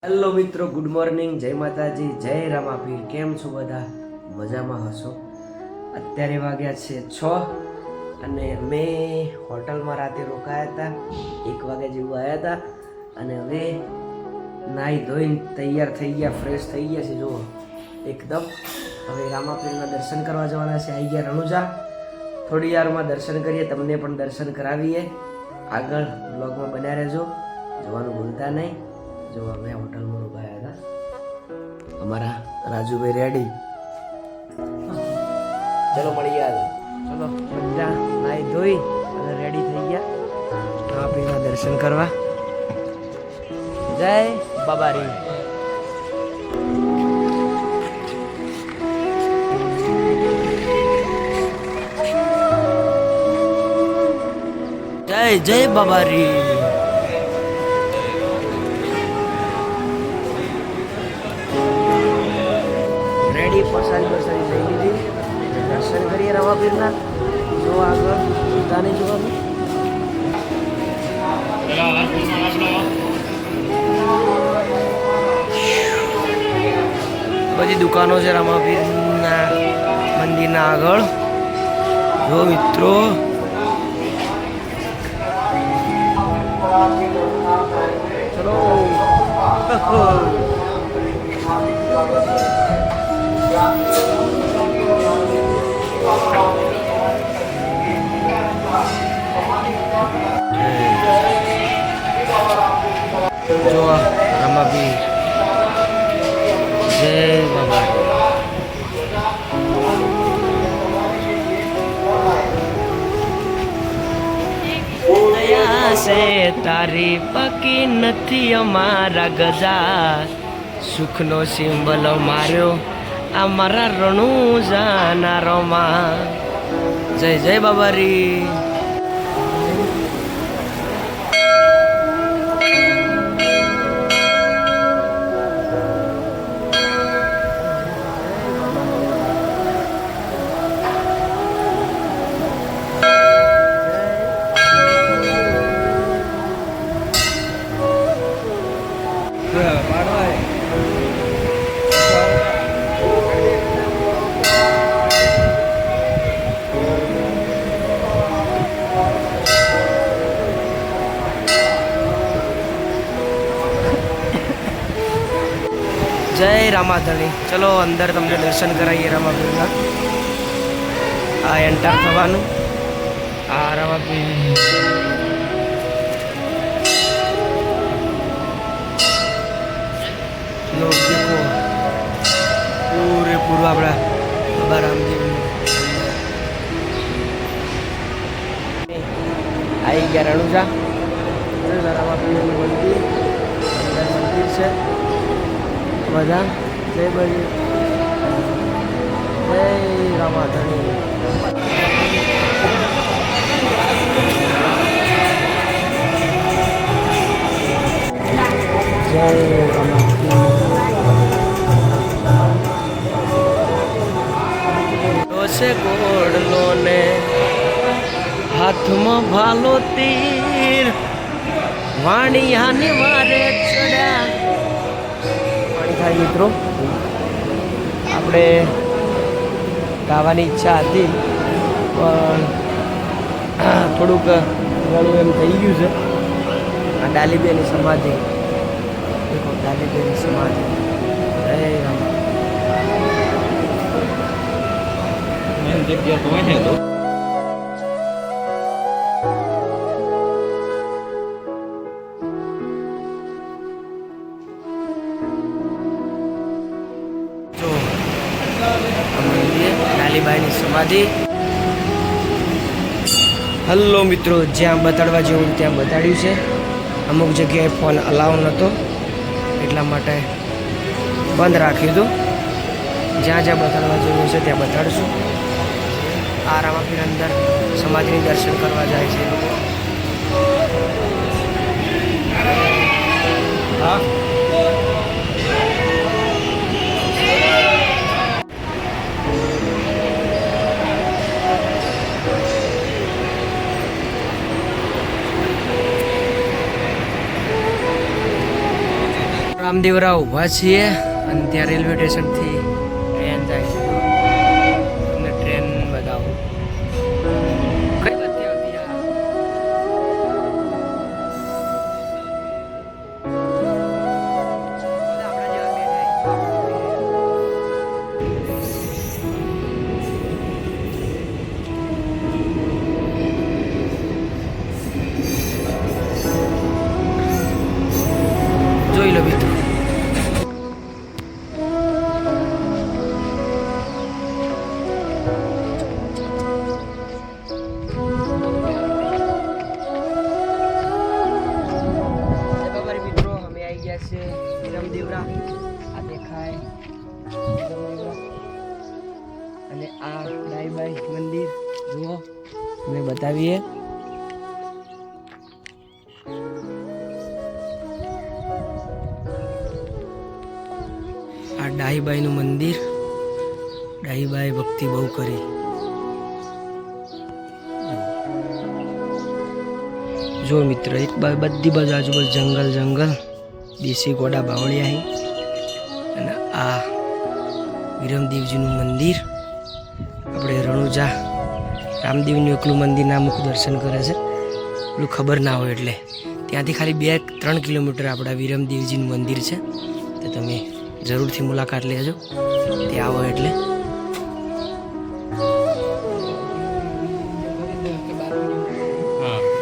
Hello મિત્રો, good morning, જય માતાજી, જય રામાપીર. કેમ છો બધા? મજામાં હશો. અત્યારે વાગ્યા છે 6 અને અમે હોટલમાં રાતે રોકાયા હતા. 1 વાગ્યા જેવું આવ્યા હતા અને હવે નાહી ધોઈને તૈયાર થઈ ગયા, ફ્રેશ થઈ ગયા છે. જુઓ એકદમ. હવે રામાપીરના દર્શન કરવા જવાના છે. આવી ગયા રણુજા. થોડી વારમાં દર્શન કરીએ, તમને પણ દર્શન કરાવીએ. આગળ બ્લોગમાં બન્યા રહેજો, જોવાનું ભૂલતા નહીં. જો અમે હોટલમાં રોકાયા હતા. અમારા રાજુભાઈ રેડી. ચલો મળીએ આજે. ચલો બધા નાહી ધોઈ અને રેડી થઈ ગયા રામાપીરના દર્શન કરવા. જય બાબારી. જય જય બાબારી. પ્રસાદી લઈ લીધી. દર્શન કરીએ રામાપીરના. જો આગળ બધાને જોવાનું. બધી દુકાનો છે રામાપીરના મંદિરના આગળ. જો મિત્રો, ચલો જો રામાપીર. જય બાબા. દયા છે તારી પકી નથી અમારા ગજા. સુખનો સિમ્બલ માર્યો અમારા રણુજા રોમાં. જય જય બાબારી. જય રામાધણી. ચલો અંદર તમને દર્શન કરાવીએ રામાપીરના. આ એન્ટર થવાનું. આ રામાપીર. દેખો પૂરેપૂરું આપણા બાબા રામદેવ આવી ગયા રણુજા. રામાપીરનું મંદિર, અંદર મંદિર છે બધા. જય બલી. જય રામાધણી. જય રામાધણી. ગોળનો ને હાથમાં ભાલો તીર, વાણિયાની વારે ચડ્યા. થાય મિત્રો, આપણે ગાવાની ઈચ્છા હતી પણ થોડુંક ઘણું એમ થઈ ગયું છે. આ ડાલીબેની સમાધિ. દેખો ડાલીબેની સમાધિ. જય રામ. જગ્યા તો છે તો ડાલીબાઈની સમાધિ. હલો મિત્રો, જ્યાં બતાડવા જેવું ત્યાં બતાડ્યું છે. અમુક જગ્યાએ ફોન અલાઉ નહોતો એટલા માટે બંધ રાખ્યું હતું. જ્યાં જ્યાં બતાડવા જેવું છે ત્યાં બતાડશું. આ રામાપીર અંદર સમાધિની દર્શન કરવા જાય છે. હા, વિરમદેવરા ઊભા છીએ અને ત્યાં રેલવે સ્ટેશનથી ટ્રેન જાય છે. તમને ટ્રેન બતાવું. કઈ બાજુથી આવતી આ? બધા આપણા જેવા બેઠા જોઈ લો મિત્રો. મિત્રો અમે આવી ગયા છે વિરમદેવરા. આ દેખાય વિરમદેવરા. અને આ ડાઈબાઈ મંદિર જુઓ અમે બતાવીએ. આ ડાહીબાઈનું મંદિર. ડાહીબાઈ ભક્તિ બહુ કરી. જો મિત્ર એક બધી બાજુ આજુબાજુ જંગલ જંગલ, દેશી ઘોડા બાવળિયા અહીં. અને આ વિરમદેવજીનું મંદિર. આપણે રણુજા રામદેવનું એકલું મંદિર નામક દર્શન કરે છે, એટલું ખબર ના હોય એટલે. ત્યાંથી ખાલી 2-3 કિલોમીટર આપણા વિરમદેવજીનું મંદિર છે. તો તમે જરૂરથી મુલાકાત લેજો ત્યાં આવો એટલે.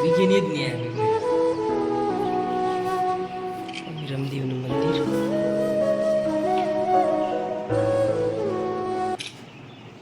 બીજી જ નહીં